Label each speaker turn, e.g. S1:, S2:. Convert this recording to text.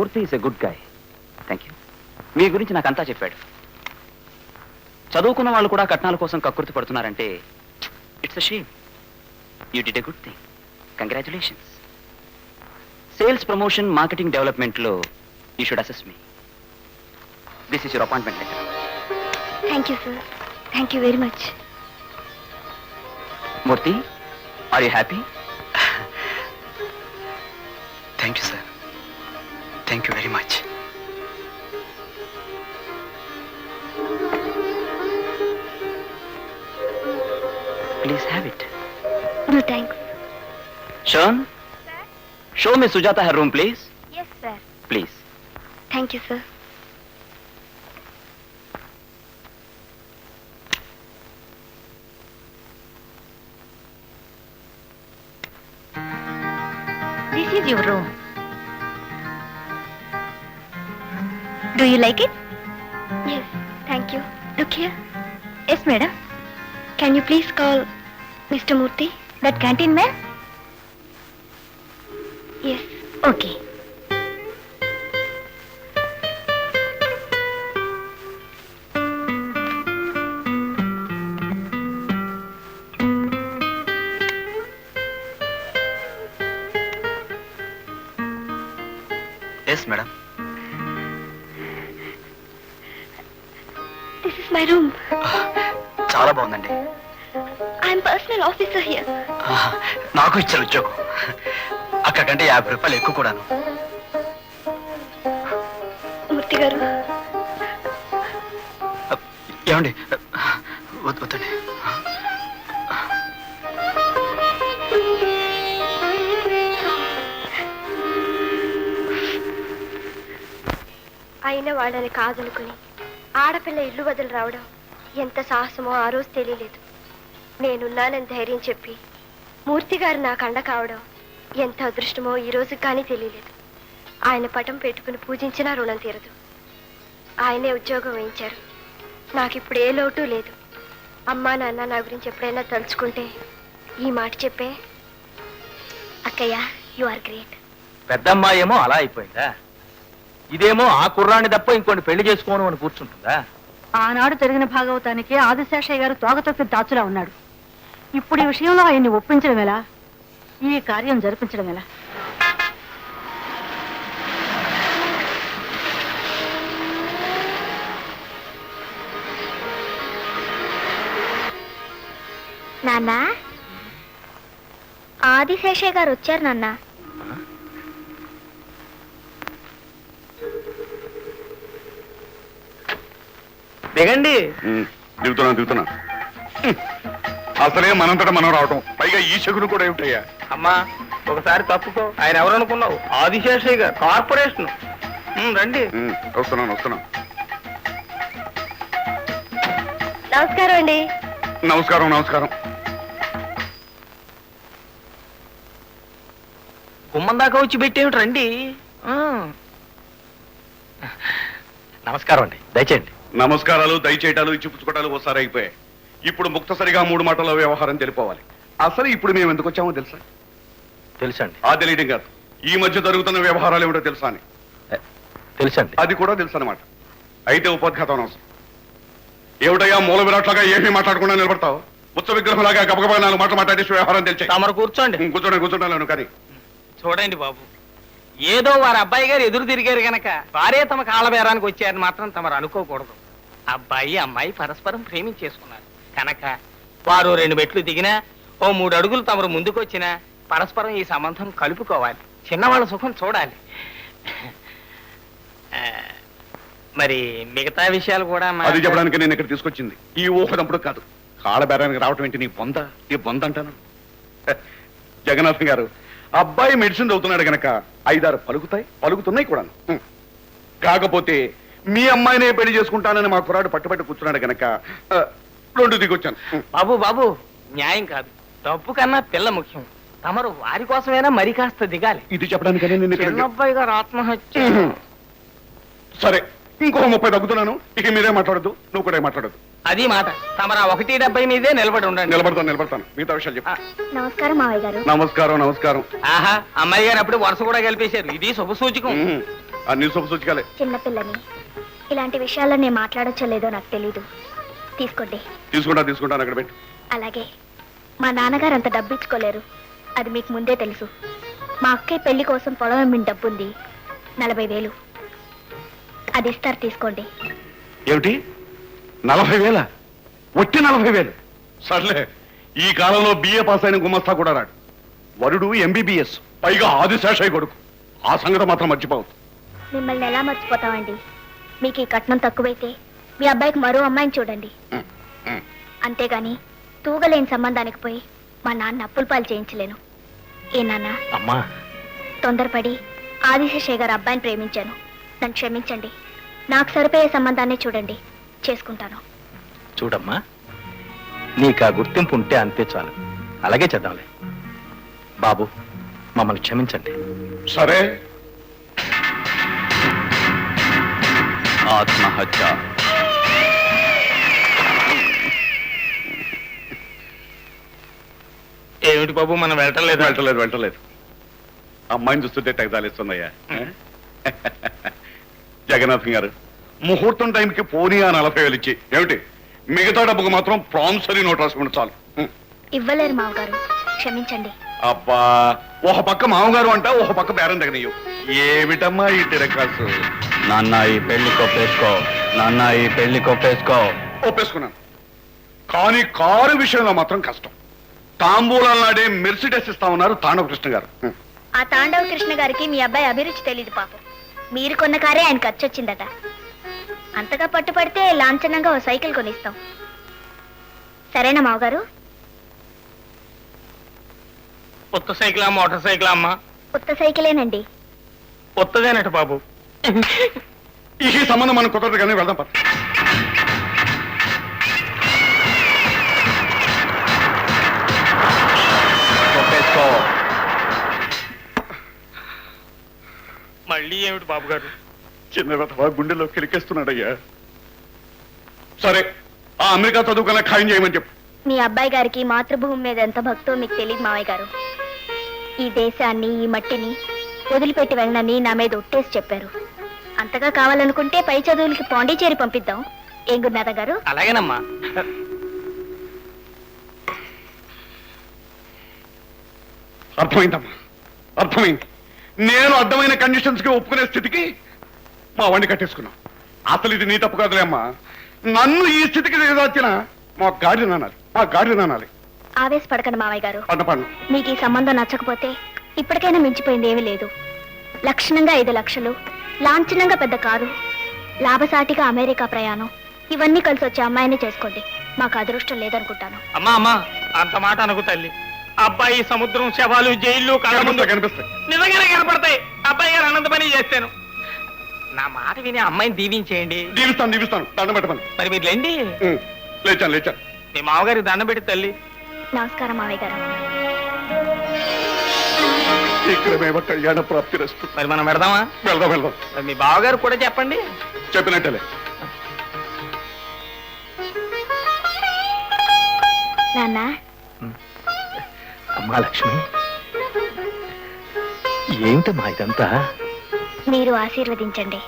S1: Murthy is a good guy. Thank you. మీ గురించి నాకు అంతా చెప్పాడు. చదువుకున్న వాళ్ళు కూడా కట్నాల కోసం కక్కుర్తి పడుతున్నారంటే it's a shame. You did a good thing. Congratulations. Sales promotion marketing డెవలప్మెంట్లో you should assess me. This is your appointment letter.
S2: Thank you sir. Thank you very much.
S1: Murthy, are you happy?
S3: Thank you sir. Thank you very much.
S1: Please have it.
S2: No thanks.
S1: Sean, show me Sujata her room, please.
S2: Yes, sir.
S1: Please.
S2: Thank you, sir. This is your room. Do you like it? Yes, thank you. Look here. Yes, madam. Can you please call Mr. Murthy? That canteen man? Yes. Okay.
S3: Yes, madam.
S2: This is my room.
S3: చాలా బాగుందండి.
S2: I'm personal officer here.
S3: నాకు ఇచ్చారు ఉద్యోగం. అక్కడికంటే 50 రూపాయలు ఎక్కువ కూడాను.
S2: మూర్తి గారు,
S3: ఏమండి వద్దండి.
S2: అయిన వాళ్ళని కాదనుకుని ఆడపిల్ల ఇల్లు వదిలి రావడం ఎంత సాహసమో ఆ రోజు తెలియలేదు. నేనున్నానని ధైర్యం చెప్పి మూర్తి గారు నాకు అండ కావడం ఎంత అదృష్టమో ఈ రోజు కానీ తెలియలేదు. ఆయన పటం పెట్టుకుని పూజించినా రుణం తీరదు. ఆయనే ఉద్యోగం వేయించారు. నాకు ఇప్పుడు ఏ లోటు లేదు. అమ్మా నాన్న నా గురించి ఎప్పుడైనా తలుచుకుంటే ఈ మాట చెప్పే, అక్కయ్య యు ఆర్ గ్రేట్.
S4: పెద్దమ్మాయి ఏమో అలా అయిపోయిందా, ఇదేమో ఆ కుర్రాన్ని తప్ప ఇంకోటి పెళ్లి చేసుకోను అని కూర్చుంటుందా?
S5: ఆనాడు జరిగిన భాగవతానికి ఆదిశేషయ్య గారు తోకతొక్కి దాచులా ఉన్నాడు. ఇప్పుడు ఈ విషయంలో ఆయన్ని ఒప్పించడం ఎలా, ఈ కార్యం జరిపించడం ఎలా?
S2: నాన్న, ఆదిశేషయ్య గారు వచ్చారు నాన్న.
S4: దిగండి.
S6: దిగుతున్నా. అసలే మనంతటా మనం రావటం, పైగా ఈ శకును కూడా ఏమిటయ్యా?
S4: అమ్మా ఒకసారి తప్పుకో. ఆయన ఎవరనుకున్నావు? ఆదిశేషయ్య గారు, కార్పొరేషన్. రండి.
S6: వస్తున్నాను.
S2: నమస్కారం అండి.
S6: నమస్కారం.
S4: గుమ్మం దాకా వచ్చి పెట్టేమిటి? రండి. నమస్కారం అండి, దయచేయండి.
S6: నమస్కారాలు, దయచేయటాలు, ఇచ్చి పుచ్చుకోటాలు ఒకసారి అయిపోయాయి. ఇప్పుడు ముక్తసరిగా 3 మాటల వ్యవహారం తెలిపోవాలి. అసలు ఇప్పుడు మేము ఎందుకు వచ్చామో తెలుసా?
S4: తెలుసండి.
S6: ఆ తెలియడం కాదు, ఈ మధ్య జరుగుతున్న వ్యవహారాలు ఏమిటో తెలుసా అని.
S4: తెలుసండి.
S6: అది కూడా తెలుసు అనమాట. అయితే ఉపోద్ఘాతం అవసరం. ఏమిటయ్యా మూల విరాట్లాగా ఏమీ మాట్లాడకుండా నిలబడతావు? ఉత్సవ విగ్రహంలాగా గబగబా 4 మాటలు మాట్లాడేసి వ్యవహారం తెలిసి.
S4: తమరు కూర్చోండి.
S6: కూర్చోలేను కానీ.
S4: చూడండి బాబు, ఏదో వారి అబ్బాయి గారు ఎదురు తిరిగారు గనక వారే తమ కాళ్ళబేరానికి వచ్చారని మాత్రం తమరు అనుకోకూడదు. అబ్బాయి అమ్మాయి పరస్పరం ప్రేమించేసుకున్నారు కనుక వారు 2 మెట్లు దిగినా, ఓ 3 అడుగులు తమరు ముందుకొచ్చినా పరస్పరం ఈ సంబంధం కలుపుకోవాలి. చిన్నవాళ్ళ సుఖం చూడాలి. మరి మిగతా విషయాలు కూడా
S6: అది చెప్పడానికి నేను ఇక్కడ తీసుకొచ్చింది ఈ ఊహదంపుడు కాదు. కాళ్ళబేరానికి రావటం ఏంటి? నీ బొంద అంటాను. జగన్నాథం గారు, అబ్బాయి మెడిసిన్ చదువుతున్నాడు గనక 5-6 పలుకుతున్నాయి కూడా. కాకపోతే మీ అమ్మాయినే పెళ్లి చేసుకుంటానని మా కుర్రాడు పట్టుబట్టి కూర్చున్నాడు గనక 2 దిగొచ్చాను.
S4: బాబు న్యాయం కాదు, డబ్బు కన్నా పిల్ల ముఖ్యం. తమరు వారి కోసమైనా మరి కాస్త దిగాలి.
S6: ఇది చెప్పడానికనే నేను
S4: చిన్నబ్బాయి గారు ఆత్మహత్య.
S6: సరే, ఇంకో 30 తగ్గుతున్నాను. ఇక మీరే మాట్లాడద్దు, నువ్వు కూడా మాట్లాడద్దు.
S4: అది మాట. తమరా 170 మీదే నిలబడి ఉండండి.
S6: నిలబడతాను. మిగతా విషయాలు చెప్పు.
S2: నమస్కారం మావయ్య గారు.
S6: నమస్కారం.
S4: ఆహా, అమ్మాయి గారు అప్పుడు వరుస కూడా కలిపేశారు. ఇది శుభ సూచకం.
S6: అన్ని శుభసూచికాలే.
S2: చిన్నపిల్లని ఇలాంటి విషయాల్లో నేను మాట్లాడొచ్చో లేదో నాకు తెలీదు. తీసుకోండి.
S6: తీసుకుంటాను అక్కడ పెట్టు.
S2: అలాగే మా నాన్నగారు అంత డబ్బు ఇచ్చుకోలేరు, అది మీకు ముందే తెలుసు. మా అక్కయ్య పెళ్లి కోసం పొలం అమ్మిన డబ్బుంది 40,000. అది ఇస్తారు, తీసుకోండి.
S6: ఏమిటి 40,000? వచ్చి 40,000? సర్లే, ఈ కాలంలో బిఏ పాస్ అయిన గుమస్తా కూడా రాడు. వరుడు ఎంబీబీఎస్, పైగా ఆదిశేషయ్య కొడుకు. ఆ సంగతి మాత్రం మర్చిపోవద్దు.
S2: మిమ్మల్ని ఎలా మర్చిపోతామండి? మీకు ఈ కట్నం తక్కువైతే మీ అబ్బాయికి మరో అమ్మాయిని చూడండి. అంతేగాని తూగలేని సంబంధానికి పోయి మా నాన్న అప్పుల పాలు చేయించలేను. ఏ నాన్న?
S3: అమ్మా,
S2: తొందరపడి ఆదిశేషయ్య గారు అబ్బాయిని ప్రేమించాను, నన్ను క్షమించండి. నాకు సరిపోయే సంబంధాన్ని చూడండి, చేసుకుంటాను.
S3: చూడమ్మా, నీకు ఆ గుర్తింపు ఉంటే అంతే చాలు. అలాగే చేద్దాంలే. బాబు, మమ్మల్ని క్షమించండి.
S6: సరే,
S1: ఆత్మహత్య.
S4: ఏమిటి బాబు మనం వెళ్ళటం
S6: వెళ్ళలేదు. అమ్మాయిని చూస్తుంటే తెగదాలిస్తుందయ్యా. జగన్నాథం గారు, ముహూర్తం టైంకి పోనీ ఆ 40,000 ఇచ్చి, ఏమిటి మిగతా డబ్బుకు మాత్రం ప్రామిసరీ నోట్ రాసుకుంటే చాలు.
S2: ఇవ్వలేరు మావగారు, క్షమించండి.
S6: అబ్బా, ఒక పక్క మామగారు అంట, ఒక పక్క బేరం తగనీయు. ఏమిటమ్మా ఈ తిరకాసు?
S1: నాన్న ఈ పెళ్లి కొప్పేసుకో, నాన్న ఈ పెళ్లి కొప్పేసుకో.
S6: ఒప్పేసుకున్నాను, కానీ కారు విషయంలో మాత్రం కష్టం. తాంబూలాల నాడే మెర్సిడెస్ ఇస్తా ఉన్నారు తాండవ కృష్ణ గారు.
S2: ఆ తాండవ కృష్ణ గారికి మీ అబ్బాయి అభిరుచి తెలీదు పాపం. మీరు కొన్న కారే ఆయన ఖర్చు వచ్చిందట. అంతగా పట్టుపడితే లాంఛనంగా ఓ సైకిల్ కొనిస్తాం. సరేనా మావగారు?
S4: కొత్త సైకిలా మోటార్ సైకిలా అమ్మా?
S2: కొత్త సైకిలేనండి.
S4: కొత్తదేనట బాబు.
S6: ఈ సంబంధం మనం కుదరదు కానీ వెళ్దాం పద.
S1: కొప్పేసుకో.
S4: మళ్ళీ ఏమిటి బాబు గారు?
S6: చిన్న వెధవా గుండెలో కిలికేస్తున్నాడయ్యా. సరే, ఆ అమెరికా చదువుకున్నా ఖాయం చేయమని చెప్పు.
S2: మీ అబ్బాయి గారికి మాతృభూమి మీద ఎంత భక్తో మీకు తెలియదు మావయ్య గారు. ఈ దేశాన్ని, ఈ మట్టిని వదిలిపెట్టి వెళ్ళనని నా మీద ఒట్టేసి చెప్పారు. అంతగా కావాలనుకుంటే పై చదువులకి పాండిచేరి పంపిద్దాం. ఏం గురునాథ గారు?
S4: అలాగేనమ్మా.
S6: అర్థమైందమ్మా, అర్థమైంది. నేను అర్థమైన కండిషన్స్ కి ఒప్పుకునే స్థితికి మా వాడిని కట్టేసుకున్నాం. అసలు ఇది నీ తప్పు కాదులే అమ్మా. నన్ను ఈ స్థితికి దిగదార్చిన మా గాడి నానాలి.
S2: ఆవేశపడకండి మావయ్య గారు.
S6: పడ్డ
S2: మీకు ఈ సంబంధం నచ్చకపోతే ఇప్పటికైనా మించిపోయింది ఏమీ లేదు. లక్షణంగా 5 లక్షలు, లాంఛనంగా పెద్ద కారు, లాభసాటిగా అమెరికా ప్రయాణం, ఇవన్నీ కలిసి వచ్చే అమ్మాయిని చేసుకోండి. మాకు అదృష్టం లేదనుకుంటాను.
S4: అమ్మా, అంత మాట అనుకు తల్లి. అబ్బాయి సముద్రం, శవాలు, జైళ్ళు కళ్ళ ముందు
S6: కనిపిస్తాయి.
S4: నిజంగానే కనపడతాయి. అబ్బాయి గారు అనంత పని చేస్తాను. నా మాట విని అమ్మాయిని దీవించేయండి.
S6: దీవిస్తాను, దండం పెట్టమని.
S4: మరి మీరు లేండి.
S6: లేచాను.
S4: మీ మామగారికి దండం పెట్టి తల్లి.
S2: నమస్కారం మావయ్య గారు.
S6: శీఘ్రమేవ కళ్యాణ ప్రాప్తి రస్తు.
S4: మరి మనం పెడదామా?
S6: వెళ్దాం.
S4: మరి మీ బావగారు కూడా చెప్పండి.
S6: చెప్పినట్టలే.
S2: నాన్న,
S3: అమ్మా లక్ష్మి, ఏమిటమ్మా ఇదంతా?
S2: మీరు ఆశీర్వదించండి.